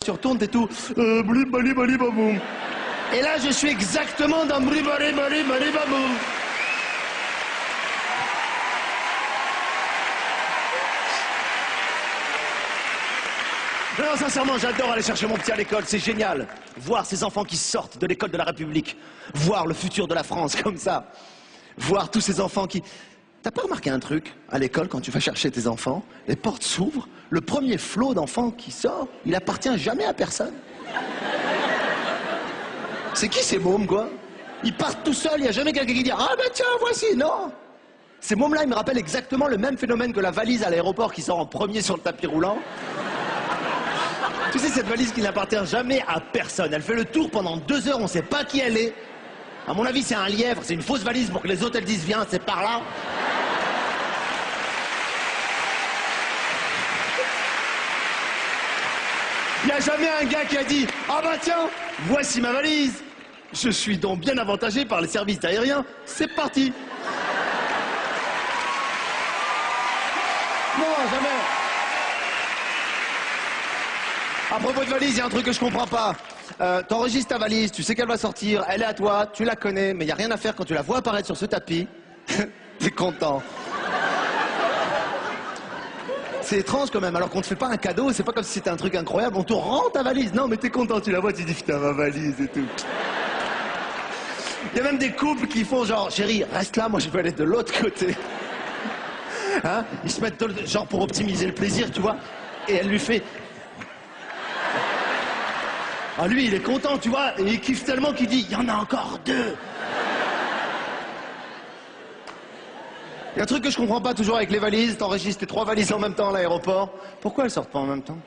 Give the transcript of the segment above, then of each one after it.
tu retournes, t'es tout bli bali bali baboum. Et là, je suis exactement dans bli bali bali bali baboum. Non, sincèrement, j'adore aller chercher mon petit à l'école, c'est génial. Voir ces enfants qui sortent de l'école de la République, voir le futur de la France comme ça, voir tous ces enfants qui... T'as pas remarqué un truc à l'école quand tu vas chercher tes enfants, les portes s'ouvrent, le premier flot d'enfants qui sort, il appartient jamais à personne. C'est qui ces mômes, quoi? Ils partent tout seuls, il n'y a jamais quelqu'un qui dit « Ah ben tiens, voici !» Non. Ces mômes-là, ils me rappellent exactement le même phénomène que la valise à l'aéroport qui sort en premier sur le tapis roulant. Tu sais, cette valise qui n'appartient jamais à personne. Elle fait le tour pendant 2 heures, on ne sait pas qui elle est. À mon avis, c'est un lièvre, c'est une fausse valise pour que les hôtels disent « Viens, c'est par là ». Il n'y a jamais un gars qui a dit « Ah bah tiens, voici ma valise. Je suis donc bien avantagé par les services aériens. C'est parti ». Non, jamais. À propos de valise, il y a un truc que je comprends pas. T'enregistres ta valise, tu sais qu'elle va sortir, elle est à toi, tu la connais, mais il n'y a rien à faire quand tu la vois apparaître sur ce tapis. T'es content. C'est étrange quand même, alors qu'on te fait pas un cadeau, c'est pas comme si c'était un truc incroyable, on te rend ta valise. Non, mais t'es content, tu la vois, tu dis putain, ma valise et tout. Il y a même des couples qui font genre, chérie, reste là, moi je vais aller de l'autre côté. Hein? Ils se mettent genre pour optimiser le plaisir, tu vois, et elle lui fait... Ah, lui, il est content, tu vois, et il kiffe tellement qu'il dit, il y en a encore 2. Il y a un truc que je comprends pas toujours avec les valises, t'enregistres tes 3 valises en même temps à l'aéroport. Pourquoi elles sortent pas en même temps?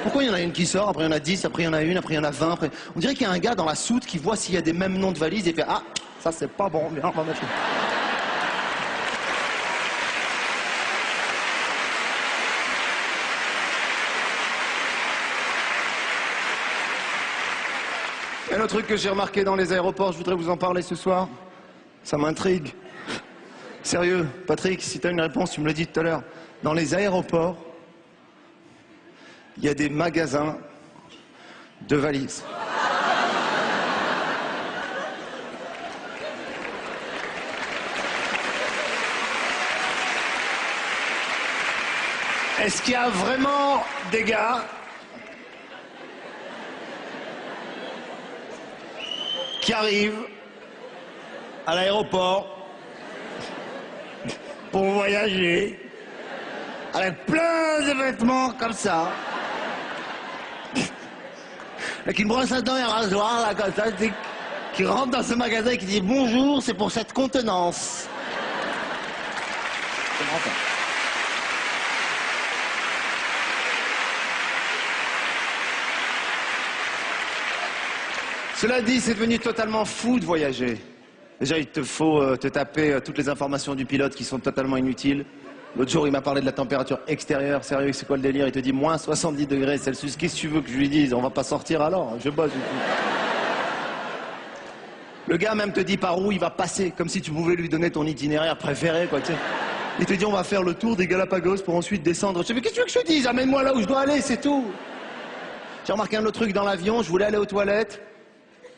Pourquoi il y en a une qui sort, après il y en a 10, après il y en a une, après il y en a 20, après... On dirait qu'il y a un gars dans la soute qui voit s'il y a des mêmes noms de valises et fait, ah, ça c'est pas bon, bien, on va mettre... Un autre truc que j'ai remarqué dans les aéroports, je voudrais vous en parler ce soir. Ça m'intrigue. Sérieux, Patrick, si t'as une réponse, tu me l'as dit tout à l'heure. Dans les aéroports, il y a des magasins de valises. Est-ce qu'il y a vraiment des gars qui arrivent à l'aéroport pour voyager avec plein de vêtements comme ça, avec une brosse à dents et un rasoir là comme ça, qui rentre dans ce magasin et qui dit bonjour, c'est pour cette contenance. Cela dit, c'est devenu totalement fou de voyager. Déjà, il te faut te taper toutes les informations du pilote qui sont totalement inutiles. L'autre jour, il m'a parlé de la température extérieure. Sérieux, c'est quoi le délire? Il te dit moins 70 degrés Celsius. Qu'est-ce que tu veux que je lui dise? On va pas sortir alors? Je bosse du coup. Le gars même te dit par où il va passer, comme si tu pouvais lui donner ton itinéraire préféré, quoi, tu sais. Il te dit on va faire le tour des Galapagos pour ensuite descendre. Je te dis, qu'est-ce que tu veux que je te dise? Amène-moi là où je dois aller, c'est tout. J'ai remarqué un autre truc dans l'avion, je voulais aller aux toilettes.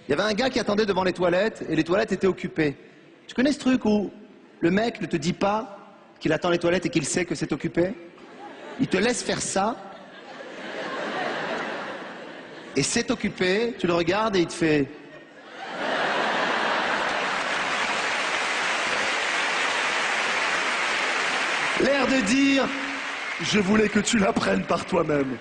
Il y avait un gars qui attendait devant les toilettes et les toilettes étaient occupées. Tu connais ce truc où le mec ne te dit pas qu'il attend les toilettes et qu'il sait que c'est occupé? Il te laisse faire ça et c'est occupé, tu le regardes et il te fait... L'air de dire « Je voulais que tu l'apprennes par toi-même ».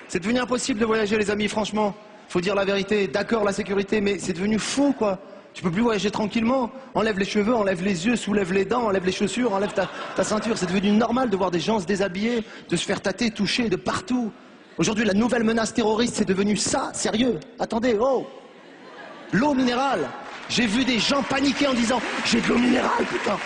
C'est devenu impossible de voyager, les amis, franchement. Faut dire la vérité, d'accord la sécurité, mais c'est devenu fou, quoi. Tu peux plus voyager tranquillement. Enlève les cheveux, enlève les yeux, soulève les dents, enlève les chaussures, enlève ta ceinture. C'est devenu normal de voir des gens se déshabiller, de se faire tâter, toucher de partout. Aujourd'hui, la nouvelle menace terroriste, c'est devenu ça, sérieux. Attendez, oh, l'eau minérale. J'ai vu des gens paniquer en disant « J'ai de l'eau minérale, putain !»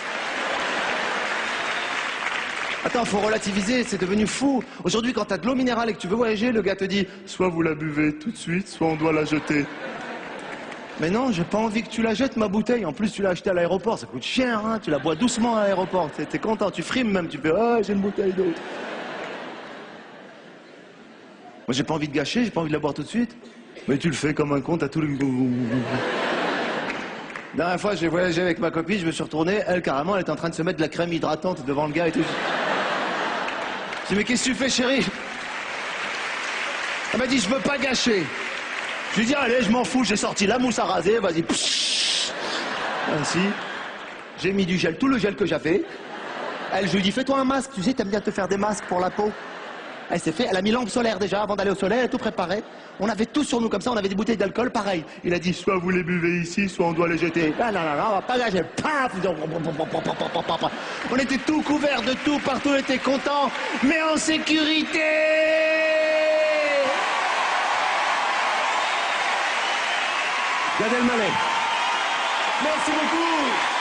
Attends, faut relativiser, c'est devenu fou. Aujourd'hui, quand t'as de l'eau minérale et que tu veux voyager, le gars te dit « Soit vous la buvez tout de suite, soit on doit la jeter. » Mais non, j'ai pas envie que tu la jettes, ma bouteille. En plus, tu l'as achetée à l'aéroport, ça coûte cher, hein. Tu la bois doucement à l'aéroport. T'es content, tu frimes même, tu fais « Oh, j'ai une bouteille d'eau. » Moi, j'ai pas envie de gâcher, j'ai pas envie de la boire tout de suite. Mais tu le fais comme un con, t'as tout le... La dernière fois, j'ai voyagé avec ma copine, je me suis retourné, elle, carrément, elle était en train de se mettre de la crème hydratante devant le gars et tout. J'ai dit, mais qu'est-ce que tu fais, chérie? Elle m'a dit, je veux pas gâcher. Je lui ai dit, allez, je m'en fous, j'ai sorti la mousse à raser, vas-y. Ainsi. J'ai mis du gel, tout le gel que j'avais. Elle, je lui ai dit, fais-toi un masque, tu sais, t'aimes bien te faire des masques pour la peau. Elle s'est fait, elle a mis lampe solaire déjà avant d'aller au soleil, elle a tout préparé. On avait tout sur nous comme ça, on avait des bouteilles d'alcool, pareil. Il a dit, soit vous les buvez ici, soit on doit les jeter. Ah non, non, non, on va pas gâcher. Paf. On était tout couverts de tout, partout, on était contents, mais en sécurité. Gad Elmaleh. Merci beaucoup.